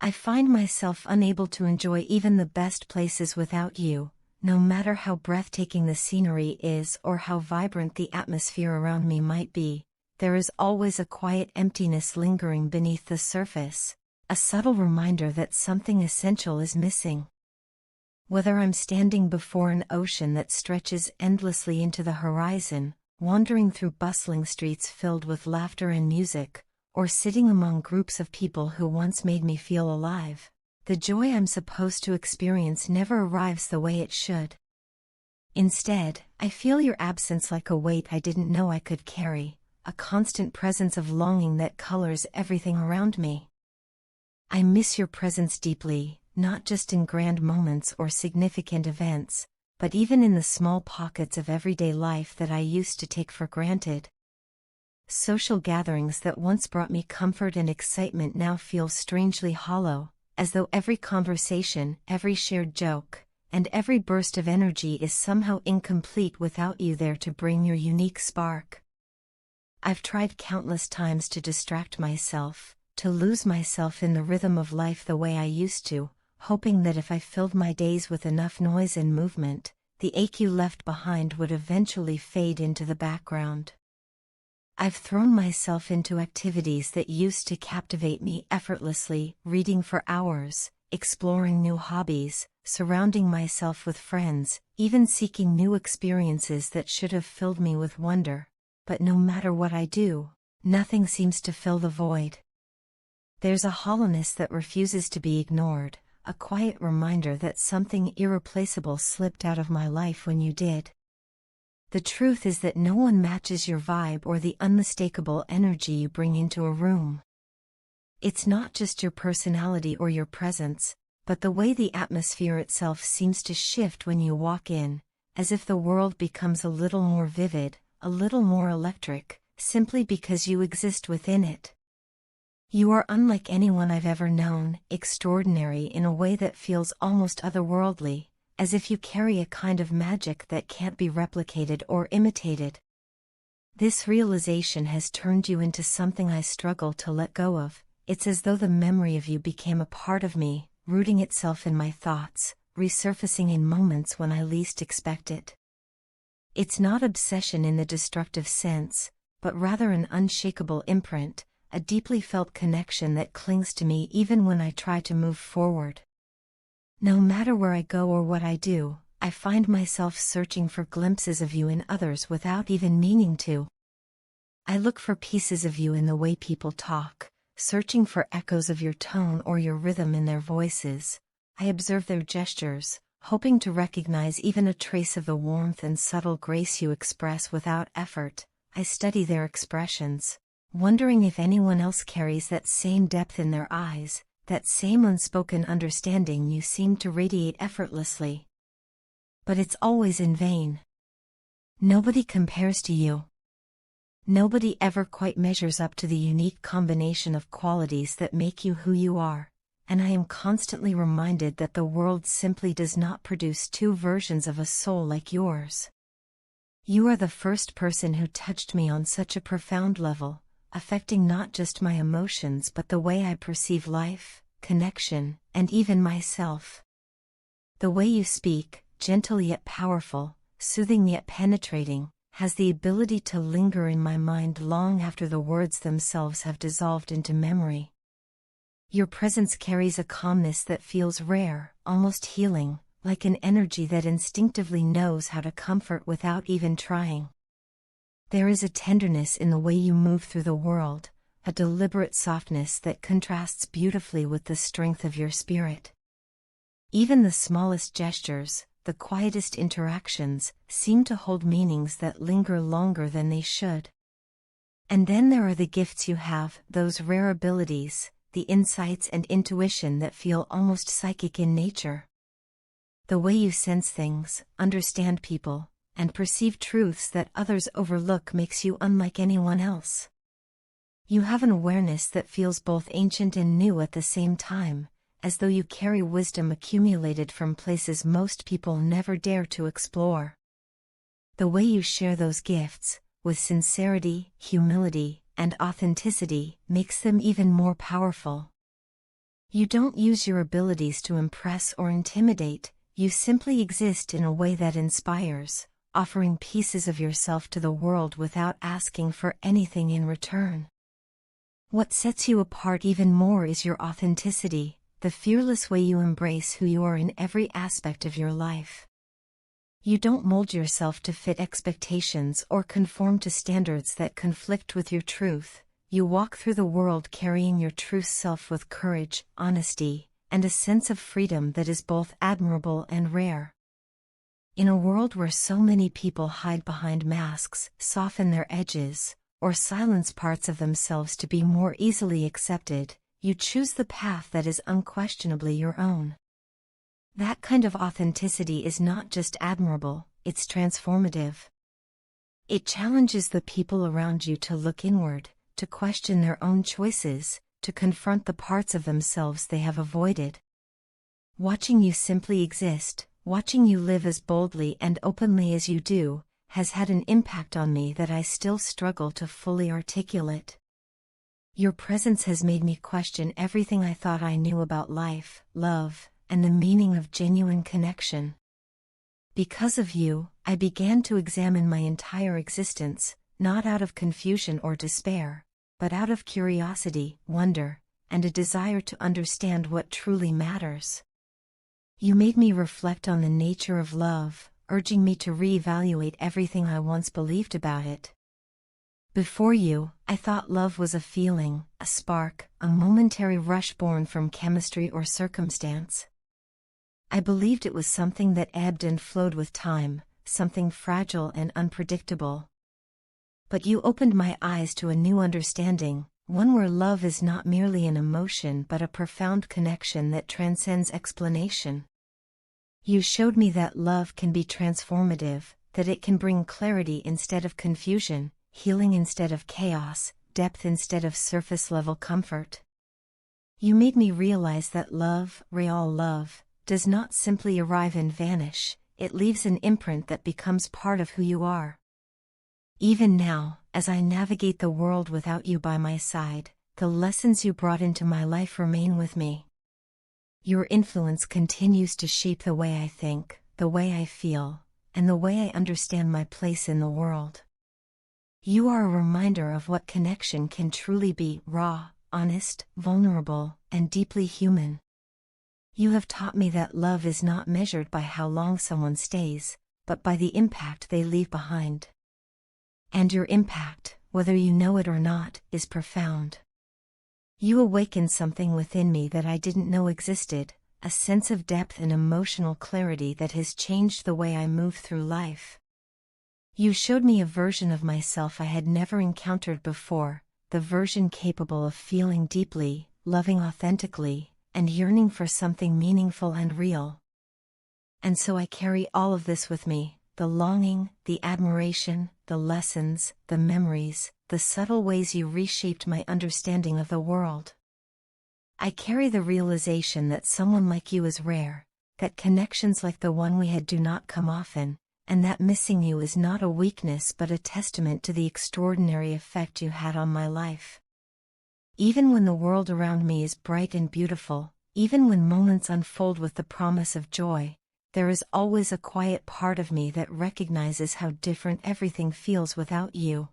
I find myself unable to enjoy even the best places without you, no matter how breathtaking the scenery is or how vibrant the atmosphere around me might be. There is always a quiet emptiness lingering beneath the surface, a subtle reminder that something essential is missing. Whether I'm standing before an ocean that stretches endlessly into the horizon, wandering through bustling streets filled with laughter and music, or sitting among groups of people who once made me feel alive, the joy I'm supposed to experience never arrives the way it should. Instead, I feel your absence like a weight I didn't know I could carry, a constant presence of longing that colors everything around me. I miss your presence deeply, not just in grand moments or significant events, but even in the small pockets of everyday life that I used to take for granted. Social gatherings that once brought me comfort and excitement now feel strangely hollow, as though every conversation, every shared joke, and every burst of energy is somehow incomplete without you there to bring your unique spark. I've tried countless times to distract myself, to lose myself in the rhythm of life the way I used to, hoping that if I filled my days with enough noise and movement, the ache you left behind would eventually fade into the background. I've thrown myself into activities that used to captivate me effortlessly, reading for hours, exploring new hobbies, surrounding myself with friends, even seeking new experiences that should have filled me with wonder. But no matter what I do, nothing seems to fill the void. There's a hollowness that refuses to be ignored, a quiet reminder that something irreplaceable slipped out of my life when you did. The truth is that no one matches your vibe or the unmistakable energy you bring into a room. It's not just your personality or your presence, but the way the atmosphere itself seems to shift when you walk in, as if the world becomes a little more vivid, a little more electric, simply because you exist within it. You are unlike anyone I've ever known, extraordinary in a way that feels almost otherworldly, as if you carry a kind of magic that can't be replicated or imitated. This realization has turned you into something I struggle to let go of. It's as though the memory of you became a part of me, rooting itself in my thoughts, resurfacing in moments when I least expect it. It's not obsession in the destructive sense, but rather an unshakable imprint, a deeply felt connection that clings to me even when I try to move forward. No matter where I go or what I do, I find myself searching for glimpses of you in others without even meaning to. I look for pieces of you in the way people talk, searching for echoes of your tone or your rhythm in their voices. I observe their gestures, hoping to recognize even a trace of the warmth and subtle grace you express without effort. I study their expressions, wondering if anyone else carries that same depth in their eyes, that same unspoken understanding you seem to radiate effortlessly. But it's always in vain. Nobody compares to you. Nobody ever quite measures up to the unique combination of qualities that make you who you are. And I am constantly reminded that the world simply does not produce two versions of a soul like yours. You are the first person who touched me on such a profound level, affecting not just my emotions but the way I perceive life, connection, and even myself. The way you speak, gentle yet powerful, soothing yet penetrating, has the ability to linger in my mind long after the words themselves have dissolved into memory. Your presence carries a calmness that feels rare, almost healing, like an energy that instinctively knows how to comfort without even trying. There is a tenderness in the way you move through the world, a deliberate softness that contrasts beautifully with the strength of your spirit. Even the smallest gestures, the quietest interactions, seem to hold meanings that linger longer than they should. And then there are the gifts you have, those rare abilities, the insights and intuition that feel almost psychic in nature. The way you sense things, understand people, and perceive truths that others overlook makes you unlike anyone else. You have an awareness that feels both ancient and new at the same time, as though you carry wisdom accumulated from places most people never dare to explore. The way you share those gifts, with sincerity, humility, and authenticity, makes them even more powerful. You don't use your abilities to impress or intimidate, you simply exist in a way that inspires, offering pieces of yourself to the world without asking for anything in return. What sets you apart even more is your authenticity, the fearless way you embrace who you are in every aspect of your life. You don't mold yourself to fit expectations or conform to standards that conflict with your truth. You walk through the world carrying your true self with courage, honesty, and a sense of freedom that is both admirable and rare. In a world where so many people hide behind masks, soften their edges, or silence parts of themselves to be more easily accepted, you choose the path that is unquestionably your own. That kind of authenticity is not just admirable, it's transformative. It challenges the people around you to look inward, to question their own choices, to confront the parts of themselves they have avoided. Watching you simply exist, watching you live as boldly and openly as you do, has had an impact on me that I still struggle to fully articulate. Your presence has made me question everything I thought I knew about life, love, and the meaning of genuine connection. Because of you, I began to examine my entire existence, not out of confusion or despair, but out of curiosity, wonder, and a desire to understand what truly matters. You made me reflect on the nature of love, urging me to reevaluate everything I once believed about it. Before you, I thought love was a feeling, a spark, a momentary rush born from chemistry or circumstance. I believed it was something that ebbed and flowed with time, something fragile and unpredictable. But you opened my eyes to a new understanding, one where love is not merely an emotion but a profound connection that transcends explanation. You showed me that love can be transformative, that it can bring clarity instead of confusion, healing instead of chaos, depth instead of surface-level comfort. You made me realize that love, real love, does not simply arrive and vanish, it leaves an imprint that becomes part of who you are. Even now, as I navigate the world without you by my side, the lessons you brought into my life remain with me. Your influence continues to shape the way I think, the way I feel, and the way I understand my place in the world. You are a reminder of what connection can truly be: raw, honest, vulnerable, and deeply human. You have taught me that love is not measured by how long someone stays, but by the impact they leave behind. And your impact, whether you know it or not, is profound. You awakened something within me that I didn't know existed, a sense of depth and emotional clarity that has changed the way I move through life. You showed me a version of myself I had never encountered before, the version capable of feeling deeply, loving authentically, and yearning for something meaningful and real. And so I carry all of this with me, the longing, the admiration, the lessons, the memories, the subtle ways you reshaped my understanding of the world. I carry the realization that someone like you is rare, that connections like the one we had do not come often, and that missing you is not a weakness but a testament to the extraordinary effect you had on my life. Even when the world around me is bright and beautiful, even when moments unfold with the promise of joy, there is always a quiet part of me that recognizes how different everything feels without you.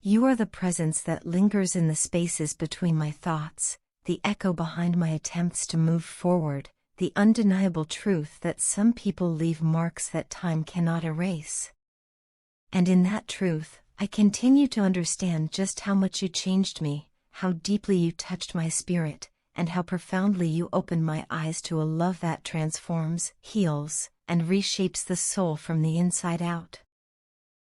You are the presence that lingers in the spaces between my thoughts, the echo behind my attempts to move forward, the undeniable truth that some people leave marks that time cannot erase. And in that truth, I continue to understand just how much you changed me, how deeply you touched my spirit, and how profoundly you opened my eyes to a love that transforms, heals, and reshapes the soul from the inside out.